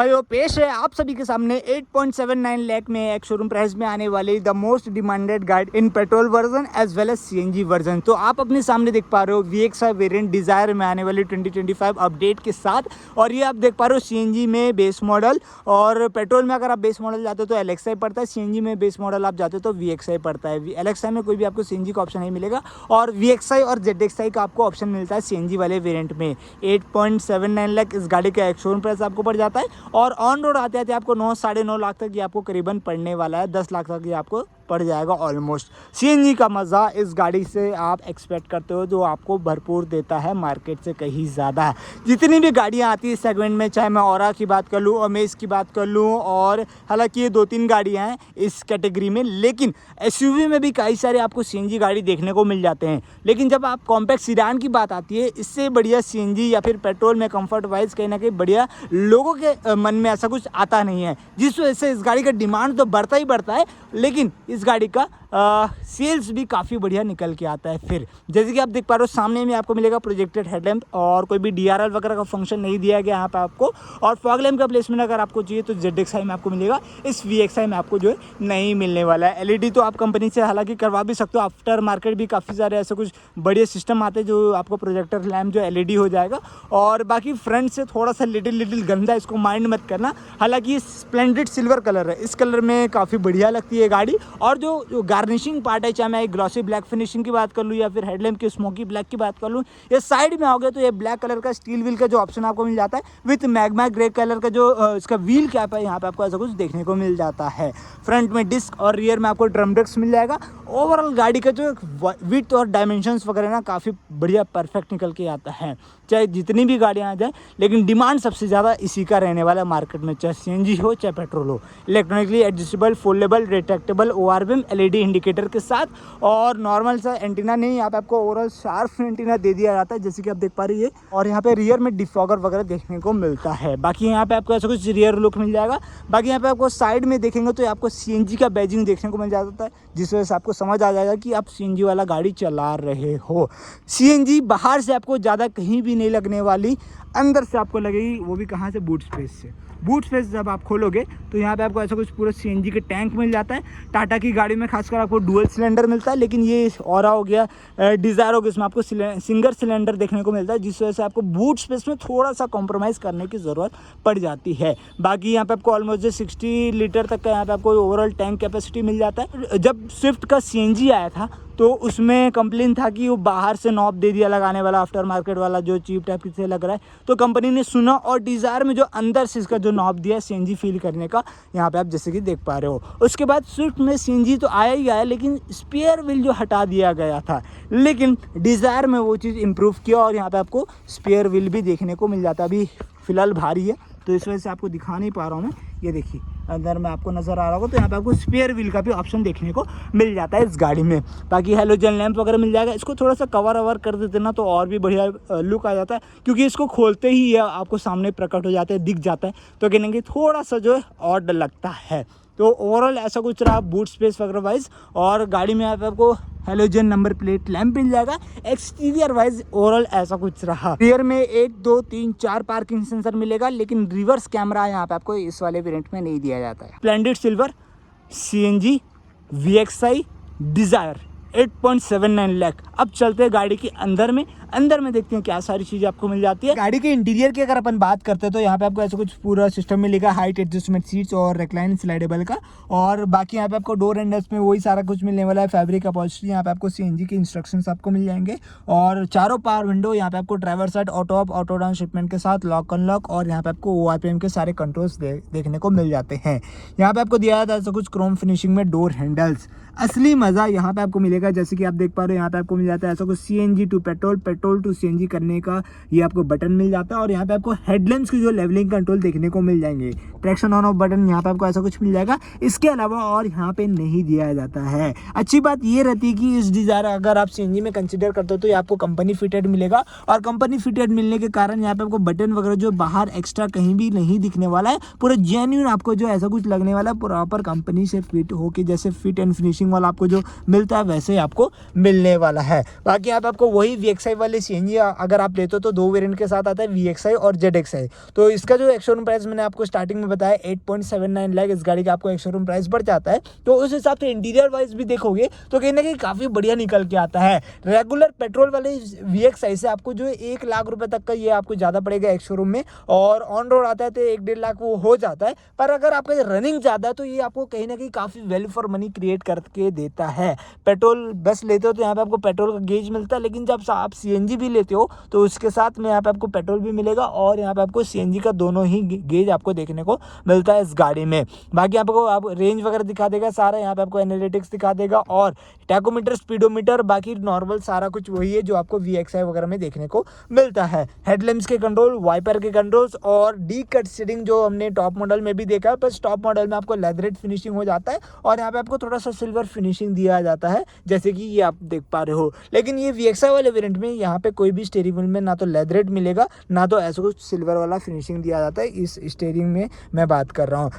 भाइयों पेश है आप सभी के सामने 8.79 लाख में एक शोरूम प्राइस में आने वाली the most demanded guide in petrol version as well as CNG version. तो आप अपने सामने देख पा रहे हो VXi वेरिएंट डिजायर में आने वाली 2025 अपडेट के साथ, और ये आप देख पा रहे हो सीएनजी में बेस मॉडल, और पेट्रोल में अगर आप बेस मॉडल जाते हो तो LXi पड़ता है, सीएनजी में बेस मॉडल आप जाते हो तो VXi पड़ता है। LXi में कोई भी आपको सीएनजी का ऑप्शन नहीं मिलेगा, और VXi और ZXi का आपको ऑप्शन मिलता है सीएनजी वाले वेरिएंट में। 8.79 लाख इस गाड़ी का एक शोरूम प्राइस आपको पड़ जाता है, और ऑन रोड आते आते आपको 9-9.5 लाख तक ये आपको करीबन पड़ने वाला है। 10 लाख तक ये आपको पड़ जाएगा ऑलमोस्ट। सीएनजी का मज़ा इस गाड़ी से आप एक्सपेक्ट करते हो, जो आपको भरपूर देता है मार्केट से कहीं ज़्यादा है। जितनी भी गाड़ियाँ आती है इस सेगमेंट में, चाहे मैं औरा की बात कर लूँ, अमेज की बात कर लूँ, और हालांकि ये 2-3 गाड़ियाँ हैं इस कैटेगरी में, लेकिन एसयूवी में भी कई सारे आपको सीएनजी गाड़ी देखने को मिल जाते हैं। लेकिन जब आप कॉम्पैक्ट सीडान की बात आती है, इससे बढ़िया सीएनजी या फिर पेट्रोल में कंफर्ट वाइज कहीं ना कहीं बढ़िया लोगों के मन में ऐसा कुछ आता नहीं है, जिस वजह से इस गाड़ी का डिमांड तो बढ़ता ही बढ़ता है, लेकिन इस गाड़ी का सेल्स भी काफ़ी बढ़िया निकल के आता है। फिर जैसे कि आप देख पा रहे हो सामने में आपको मिलेगा प्रोजेक्टेड हेडलैम्प, और कोई भी DRL वगैरह का फंक्शन नहीं दिया गया यहाँ पे आपको, और फॉग लैम्प का प्लेसमेंट अगर आपको चाहिए तो ZXi में आपको मिलेगा, इस VXi में आपको जो है नहीं मिलने वाला है। LED तो आप कंपनी से हालांकि करवा भी सकते हो, आफ्टर मार्केट भी काफ़ी सारे ऐसे कुछ बढ़िया सिस्टम आते हैं जो आपको प्रोजेक्टर लैम्प जो LED हो जाएगा। और बाकी फ्रंट से थोड़ा सा लिटिल गंदा, इसको माइंड मत करना। हालांकि ये स्प्लेंडेड सिल्वर कलर है, इस कलर में काफ़ी बढ़िया लगती है गाड़ी। और जो गार्निशिंग पार्ट है, चाहे मैं एक ग्लॉसी ब्लैक फिनिशिंग की बात कर लूँ या फिर हेडलैम्प की स्मोकी ब्लैक की बात कर लूँ, ये साइड में आओगे तो ये ब्लैक कलर का स्टील व्हील का जो ऑप्शन आपको मिल जाता है, विथ मैग्मा ग्रे कलर का जो इसका व्हील कैप है, यहाँ पे आपको ऐसा कुछ देखने को मिल जाता है। फ्रंट में डिस्क और रियर में आपको ड्रम ब्रेक्स मिल जाएगा। ओवरऑल गाड़ी का जो विड्थ और डायमेंशंस वगैरह ना काफ़ी बढ़िया परफेक्ट निकल के आता है, चाहे जितनी भी गाड़ियाँ आ जाए, लेकिन डिमांड सबसे ज़्यादा इसी का रहने वाला है मार्केट में, चाहे सीएनजी हो चाहे पेट्रोल हो। Electronically adjustable, foldable, retractable ORBIM LED indicator के साथ, और नॉर्मल सा एंटीना नहीं, यहाँ पे आपको ओवरऑल शार्प एंटीना दे दिया जाता है, जैसे कि आप देख पा रही है। और यहाँ पे रियर में डिफॉगर वगैरह देखने को मिलता है। बाकी यहाँ पे आपको ऐसा कुछ रियर लुक मिल जाएगा। बाकी यहाँ पे आपको साइड में देखेंगे तो आपको सीएनजी का बैजिंग देखने को मिल जाता है, जिस वजह से आपको समझ आ जाएगा कि आप सीएनजी वाला गाड़ी चला रहे हो। सीएनजी बाहर से आपको ज़्यादा कहीं भी नहीं लगने वाली, अंदर से आपको लगेगी, वो भी कहाँ से, बूट स्पेस से। बूट स्पेस जब आप खोलोगे तो यहाँ पे आपको ऐसा कुछ पूरा सीएनजी के टैंक मिल जाता है। टाटा की गाड़ी में खासकर आपको डुअल सिलेंडर मिलता है, लेकिन ये औरा हो गया, डिज़ायर हो गया, इसमें आपको सिंगल सिलेंडर देखने को मिलता है, जिस वजह से आपको बूट स्पेस में थोड़ा सा कॉम्प्रोमाइज़ करने की ज़रूरत पड़ जाती है। बाकी यहाँ पे आपको ऑलमोस्ट 60 लीटर तक का यहाँ पे आपको ओवरऑल टैंक कैपेसिटी मिल जाता है। जब स्विफ्ट का सीएनजी आया था तो उसमें कंप्लेन था कि वो बाहर से नॉब दे दिया लगाने वाला, आफ्टर मार्केट वाला जो चीप टाइप से लग रहा है, तो कंपनी ने सुना और डिज़ायर में जो अंदर से इसका जो नॉब दिया है सीएनजी फील करने का, यहाँ पे आप जैसे कि देख पा रहे हो। उसके बाद स्विफ्ट में सीएनजी तो आया ही आया, लेकिन स्पेयर व्हील जो हटा दिया गया था, लेकिन डिज़ायर में वो चीज़ इंप्रूव किया, और यहाँ पर आपको स्पेयर व्हील भी देखने को मिल जाता है। अभी फ़िलहाल भारी है तो इस वजह से आपको दिखा नहीं पा रहा हूँ मैं, ये देखिए अंदर में आपको नज़र आ रहा होगा, तो यहाँ पे आपको स्पेयर व्हील का भी ऑप्शन देखने को मिल जाता है इस गाड़ी में। बाकी हेलोजन लैंप वगैरह मिल जाएगा। इसको थोड़ा सा कवर अवर कर देते ना तो और भी बढ़िया लुक आ जाता है, क्योंकि इसको खोलते ही यह आपको सामने प्रकट हो जाता है, दिख जाता है, तो कहने की थोड़ा सा जो है ऑड लगता है। तो ओवरऑल ऐसा कुछ रहा बूट स्पेस वगैरह वाइज, और गाड़ी में यहाँ पे आपको हेलोजन नंबर प्लेट लैंप मिल जाएगा। एक्सटीरियर वाइज ओवरऑल ऐसा कुछ रहा। रियर में 1, 2, 3, 4 पार्किंग सेंसर मिलेगा, लेकिन रिवर्स कैमरा यहाँ पे आपको इस वाले वेरिएंट में नहीं दिया जाता है। Splendid silver, CNG, VXi, desire 8.79 lakh. अब चलते हैं गाड़ी के अंदर में देखते हैं क्या सारी चीज़ें आपको मिल जाती है। गाड़ी के इंटीरियर की अगर अपन बात करते हैं तो यहाँ पे आपको ऐसा कुछ पूरा सिस्टम मिलेगा, हाइट एडजस्टमेंट सीट्स और रेक्लाइन स्लाइडेबल का, और बाकी यहाँ पे आपको डोर हैंडल्स में वही सारा कुछ मिलने वाला है। फैब्रिक अपॉल्स्ट्री, यहाँ पे आपको CNG के इंस्ट्रक्शंस आपको मिल जाएंगे, और चारों पावर विंडो, यहाँ पे आपको driver side auto up auto down shipment के साथ लॉक अनलॉक, और यहाँ पे आपको ORPM के सारे कंट्रोल्स देखने को मिल जाते हैं। यहाँ पे आपको दिया जाता है ऐसा कुछ क्रोम फिनिशिंग में डोर हैंडल्स। असली मज़ा यहाँ पे आपको मिलेगा, जैसे कि आप देख पा रहे हो यहाँ पे आपको मिल जाता है ऐसा कुछ CNG to petrol, petrol to CNG करने का ये आपको बटन मिल जाता है, और यहाँ पे आपको हेडलैम्प्स की जो लेवलिंग कंट्रोल देखने को मिल जाएंगे। ट्रैक्शन ऑन ऑफ बटन यहाँ पे आपको ऐसा कुछ मिल जाएगा, इसके अलावा और यहाँ पे नहीं दिया जाता है। अच्छी बात ये रहती है कि इस डिज़ायर अगर आप CNG में कंसिडर करते हो तो ये आपको कंपनी फिटेड मिलेगा, और कंपनी फिटेड मिलने के कारण यहाँ पे आपको बटन वगैरह जो बाहर एक्स्ट्रा कहीं भी नहीं दिखने वाला है, पूरा जेन्युइन आपको जो ऐसा कुछ लगने वाला है, प्रॉपर कंपनी से फिट होके जैसे फिट एंड फिनिशिंग वाला आपको जो मिलता है वैसे आपको मिलने वाला है। बाकी यहाँ पे आपको वही VXi वाले वाले सीएनजी अगर आप लेते हो तो 2 वेरिएंट के साथ आता है, VXI और ZXI। तो इसका जो एक शोरूम प्राइस मैंने आपको स्टार्टिंग में बताया 8.79 लाख, इस गाड़ी का आपको एक शोरूम प्राइस बढ़ जाता है। तो उस हिसाब से इंटीरियर वाइज भी देखोगे तो कहीं ना कहीं काफ़ी बढ़िया निकल के आता है। रेगुलर पेट्रोल वाले VXI से आपको जो 1 लाख रुपए तक का ये आपको ज़्यादा पड़ेगा एक शोरूम में, और ऑन रोड आता है तो 1-1.5 लाख वो हो जाता है। पर अगर आपका रनिंग ज़्यादा है तो ये आपको कहीं ना कहीं काफ़ी वैल्यू फॉर मनी क्रिएट करके देता है। पेट्रोल बस लेते हो तो यहाँ पे आपको पेट्रोल का गेज मिलता है, लेकिन जब आप CNG भी लेते हो तो उसके साथ में यहाँ पे आपको पेट्रोल भी मिलेगा और यहाँ पे आपको CNG का दोनों ही गेज आपको देखने को मिलता है इस गाड़ी में। बाकी आपको आप रेंज वगैरह दिखा देगा सारा, यहाँ पे आपको एनालिटिक्स दिखा देगा और टैकोमीटर, स्पीडोमीटर, बाकी नॉर्मल सारा कुछ वही है जो आपको VXI वगैरह में देखने को मिलता है। हेडलैम्प्स के कंट्रोल, वाइपर के कंट्रोल्स और डी कट स्टीयरिंग जो हमने टॉप मॉडल में भी देखा है, बस टॉप मॉडल में आपको लेदरेट फिनिशिंग हो जाता है और यहाँ पे आपको थोड़ा सा सिल्वर फिनिशिंग दिया जाता है जैसे कि ये आप देख पा रहे हो। लेकिन ये VXI वाले वेरिएंट में यहाँ पे कोई भी स्टीयरिंग व्हील में ना तो लेदरेट मिलेगा ना तो ऐसा कुछ सिल्वर वाला फिनिशिंग दिया जाता है इस स्टीयरिंग में मैं बात कर रहा हूँ।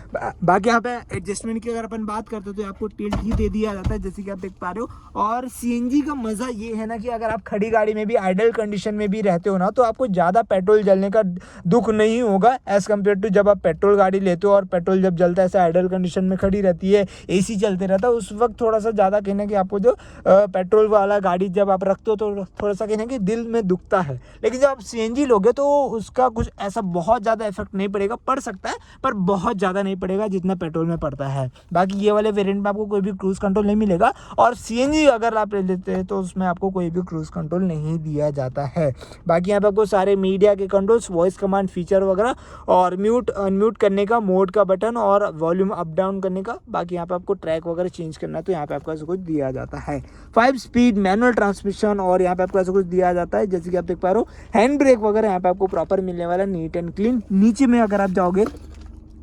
बाकी यहाँ पे एडजस्टमेंट की अगर अपन बात करते हो तो आपको टिल्ट ही दे दिया जाता है जैसे कि आप देख पा रहे हो। और CNG का मजा ये है ना कि अगर आप खड़ी गाड़ी में भी आइडल कंडीशन में भी रहते हो ना तो आपको ज़्यादा पेट्रोल जलने का दुख नहीं होगा एज कम्पेयर टू जब आप पेट्रोल गाड़ी लेते हो और पेट्रोल जब जलता है ऐसे आइडल कंडीशन में खड़ी रहती है, AC चलते रहता है, उस वक्त थोड़ा सा ज़्यादा कहना कि आपको जो पेट्रोल वाला गाड़ी जब आप रखते हो तो थोड़ा सा कहना कि दिल में दुखता है। लेकिन जब आप CNG लोगे तो उसका कुछ ऐसा बहुत ज़्यादा इफेक्ट नहीं पड़ेगा, पड़ सकता है पर बहुत ज़्यादा नहीं पड़ेगा जितना पेट्रोल में पड़ता है। बाकी ये वाले वेरिएंट में आपको कोई भी क्रूज कंट्रोल नहीं मिलेगा और CNG अगर आप ले लेते हैं तो उसमें आपको कोई भी क्रूज कंट्रोल नहीं दिया जाता है। बाकी यहाँ पे आपको सारे मीडिया के कंट्रोल्स, वॉइस कमांड फीचर वगैरह और म्यूट अनम्यूट करने का मोड का बटन और वॉल्यूम अप डाउन करने का, बाकी यहाँ पे आपको ट्रैक वगैरह चेंज करना है तो यहाँ पे आपको ऐसा कुछ दिया जाता है। 5 स्पीड मैनुअल ट्रांसमिशन और यहाँ पे आपको ऐसा कुछ दिया जाता है जैसे कि आप देख पा रहे हो। हैंड ब्रेक वगैरह यहाँ पे आपको प्रॉपर मिलने वाला, नीट एंड क्लीन। नीचे में अगर आप जाओगे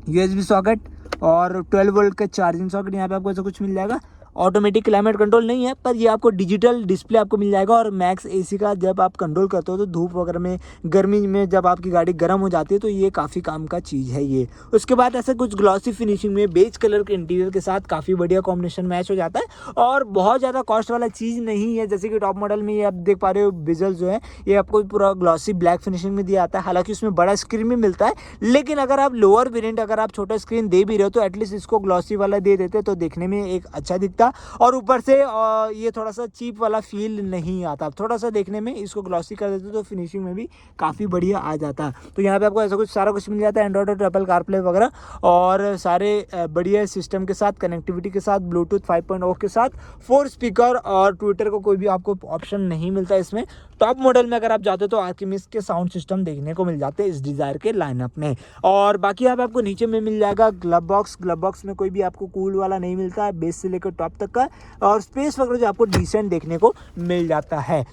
USB सॉकेट और 12 वोल्ट का चार्जिंग सॉकेट यहाँ पे आपको ऐसा कुछ मिल जाएगा। ऑटोमेटिक क्लाइमेट कंट्रोल नहीं है पर ये आपको डिजिटल डिस्प्ले आपको मिल जाएगा और मैक्स AC का जब आप कंट्रोल करते हो तो धूप वगैरह में, गर्मी में जब आपकी गाड़ी गर्म हो जाती है तो ये काफ़ी काम का चीज़ है ये। उसके बाद ऐसा कुछ ग्लॉसी फिनिशिंग में बेज कलर के इंटीरियर के साथ काफ़ी बढ़िया कॉम्बिनेशन मैच हो जाता है और बहुत ज़्यादा कॉस्ट वाला चीज़ नहीं है। जैसे कि टॉप मॉडल में ये आप देख पा रहे हो बिजल जो है ये आपको पूरा ग्लॉसी ब्लैक फिनिशिंग में दिया जाता है, हालांकि उसमें बड़ा स्क्रीन भी मिलता है। लेकिन अगर आप लोअर वेरिएंट अगर आप छोटा स्क्रीन दे भी रहे हो तो एटलीस्ट इसको ग्लॉसी वाला दे देते तो देखने में एक अच्छा दिखता और ऊपर से ये थोड़ा सा चीप वाला फील नहीं आता। थोड़ा सा देखने में इसको ग्लॉसी कर देते तो फिनिशिंग में भी काफ़ी बढ़िया आ जाता। तो यहाँ पे आपको ऐसा कुछ सारा कुछ मिल जाता है, एंड्रॉइड और एप्पल कारप्ले वगैरह और सारे बढ़िया सिस्टम के साथ, कनेक्टिविटी के साथ, ब्लूटूथ 5.0 के साथ, 4 स्पीकर और ट्विटर को कोई भी आपको ऑप्शन नहीं मिलता इसमें। टॉप मॉडल में अगर आप जाते हो तो आर्किमिस के साउंड सिस्टम देखने को मिल जाते हैं इस डिज़ायर के लाइनअप में। और बाकी यहाँ पे आपको नीचे में मिल जाएगा ग्लब बॉक्स। ग्लब बॉक्स में कोई भी आपको कूल वाला नहीं मिलता है, बेस से लेकर टॉप तक का, और स्पेस वगैरह जो आपको डिसेंट देखने को मिल जाता है।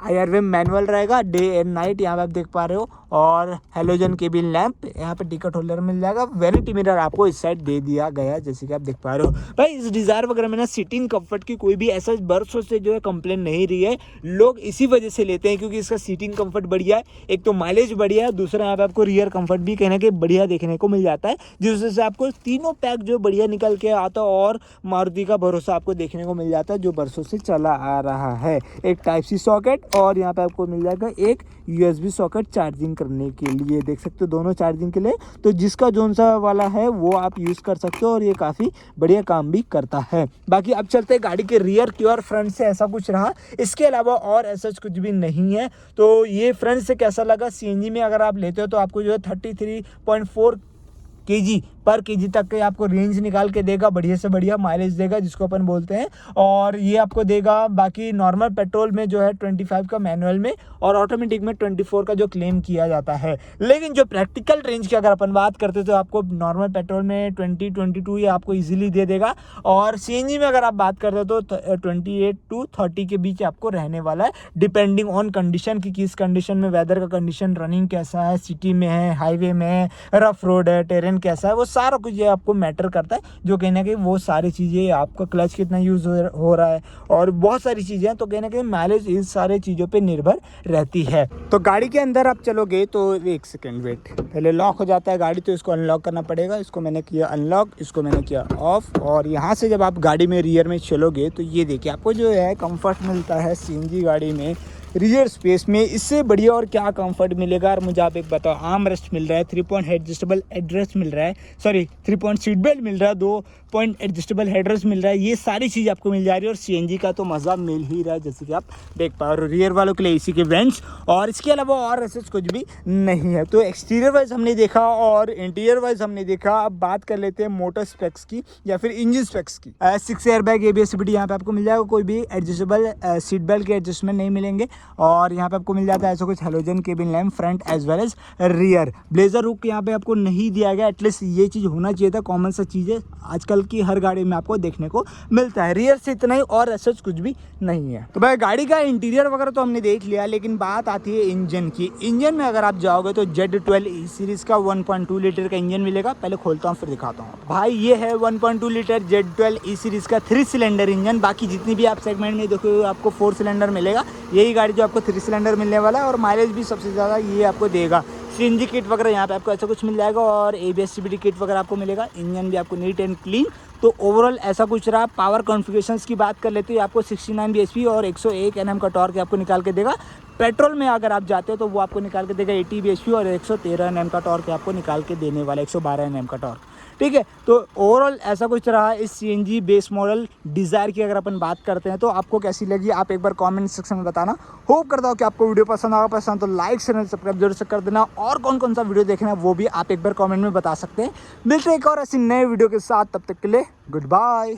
IRV मैनुअल रहेगा, डे एंड नाइट यहाँ पे आप देख पा रहे हो, और हेलोजन केबिन लैंप, यहाँ पे टिकट होल्डर मिल जाएगा। वैनिटी मिरर आपको इस साइड दे दिया गया जैसे कि आप देख पा रहे हो। भाई इस डिज़ायर वगैरह में ना सीटिंग कंफर्ट की कोई भी ऐसा बरसों से जो है कंप्लेन नहीं रही है। लोग इसी वजह से लेते हैं क्योंकि इसका सीटिंग कंफर्ट बढ़िया है, एक तो माइलेज बढ़िया है, दूसरा यहाँ पे आपको रियर कंफर्ट भी कहना कि बढ़िया देखने को मिल जाता है, जिस वजह से आपको तीनों पैक जो बढ़िया निकल के आता है और मारुति का भरोसा आपको देखने को मिल जाता है जो बरसों से चला आ रहा है। एक टाइप सी सॉकेट और यहाँ पे आपको मिल जाएगा एक USB सॉकेट चार्जिंग करने के लिए, देख सकते हो दोनों चार्जिंग के लिए। तो जिसका जोन सा वाला है वो आप यूज़ कर सकते हो और ये काफ़ी बढ़िया काम भी करता है। बाकी अब चलते हैं गाड़ी के रियर की और फ्रंट से ऐसा कुछ रहा, इसके अलावा और ऐसा कुछ भी नहीं है। तो ये फ्रंट से कैसा लगा, CNG में अगर आप लेते हो तो आपको जो है 33.4 kg पर केजी तक के आपको रेंज निकाल के देगा, बढ़िया से बढ़िया माइलेज देगा जिसको अपन बोलते हैं, और ये आपको देगा। बाकी नॉर्मल पेट्रोल में जो है 25 का मैनुअल में और ऑटोमेटिक में 24 का जो क्लेम किया जाता है। लेकिन जो प्रैक्टिकल रेंज की अगर अपन बात करते तो आपको नॉर्मल पेट्रोल में 20-22 ये आपको ईजिली दे देगा, और CNG में अगर आप बात करते हो तो 28 to 30 के बीच आपको रहने वाला है, डिपेंडिंग ऑन कंडीशन की किस कंडीशन में, वेदर का कंडीशन, रनिंग कैसा है, सिटी में है, हाईवे में है, रफ रोड है, टेरेन कैसा है, वो सारा कुछ ये आपको मैटर करता है। जो कहना कि वो सारी चीज़ें, आपका क्लच कितना यूज़ हो रहा है और बहुत सारी चीज़ें हैं, तो कहना कि माइलेज इस सारे चीज़ों पे निर्भर रहती है। तो गाड़ी के अंदर आप चलोगे तो एक सेकेंड वेट, पहले लॉक हो जाता है गाड़ी तो इसको अनलॉक करना पड़ेगा। इसको मैंने किया अनलॉक, इसको मैंने किया ऑफ, और यहाँ से जब आप गाड़ी में रियर में चलोगे तो ये देखिए आपको जो है कंफर्ट मिलता है CNG गाड़ी में। रियर स्पेस में इससे बढ़िया और क्या कंफर्ट मिलेगा। और मुझे आप एक बताओ, आर्म रेस्ट मिल रहा है, 3 पॉइंट एडजस्टेबल हेडरेस्ट मिल रहा है, सॉरी 3 पॉइंट सीट बेल्ट मिल रहा है, 2 पॉइंट एडजस्टेबल हेडरेस्ट मिल रहा है, ये सारी चीज़ आपको मिल जा रही है। और सीएनजी का तो मज़ा मिल ही रहा है, जैसे कि आप देख पा रहे हो। रियर वालों के लिए एसी के वेंट्स और इसके अलावा और ऐसे कुछ भी नहीं है। तो एक्सटीरियर वाइज हमने देखा और इंटीरियर वाइज हमने देखा। अब बात कर लेते हैं मोटर स्पेक्स की या फिर इंजन स्पेक्स की। 6 एयरबैग ABS CVT यहाँ पे आपको मिल जाएगा, कोई भी एडजस्टेबल सीट बेल्ट के एडजस्टमेंट नहीं मिलेंगे। और यहाँ पे आपको मिल जाता है ऐसा कुछ halogen cabin lamp front as well as rear. Blazer hook यहाँ पे आपको नहीं दिया गया, एटलीस्ट ये चीज़ होना चाहिए था, कॉमन सा चीज़ है, आजकल की हर गाड़ी में आपको देखने को मिलता है। रियर से इतना ही और ऐसा कुछ भी नहीं है। तो भाई गाड़ी का इंटीरियर वगैरह तो हमने देख लिया, लेकिन बात आती है इंजन की। इंजन में अगर आप जाओगे तो Z12 E सीरीज़ का 1.2 लीटर का इंजन मिलेगा। पहले खोलता हूँ फिर दिखाता हूँ भाई। ये है 1.2 लीटर Z12 E सीरीज़ का 3 सिलेंडर इंजन। बाकी जितनी भी आप सेगमेंट में देखोगे आपको 4 सिलेंडर मिलेगा। यही गाड़ी जो आपको 3 सिलेंडर मिलने वाला है और माइलेज भी सबसे ज़्यादा ये आपको देगा। CNG किट वगैरह यहाँ पे आपको ऐसा कुछ मिल जाएगा और ABS CVT किट वगैरह आपको मिलेगा। इंजन भी आपको नीट एंड क्लीन। तो ओवरऑल ऐसा कुछ रहा। पावर कॉन्फ़िगरेशंस की बात कर लेते हैं, आपको 69 bhp और 101 Nm का टॉर्क आपको निकाल के देगा। पेट्रोल में अगर आप जाते हो तो वो आपको निकाल के देगा 80 bhp और 113 Nm का टॉर्क आपको निकाल के देने वाला, 112 Nm का टॉर्क। ठीक है, तो ओवरऑल ऐसा कुछ रहा इस CNG बेस मॉडल डिज़ायर की। अगर अपन बात करते हैं तो आपको कैसी लगी आप एक बार कमेंट सेक्शन में बताना। होप करता हूँ कि आपको वीडियो पसंद आएगा। पसंद तो लाइक शेयर सब्सक्राइब जरूर से कर देना। और कौन कौन सा वीडियो देखना है वो भी आप एक बार कमेंट में बता सकते हैं। मिलते हैं एक और ऐसी नए वीडियो के साथ, तब तक के लिए गुड बाय।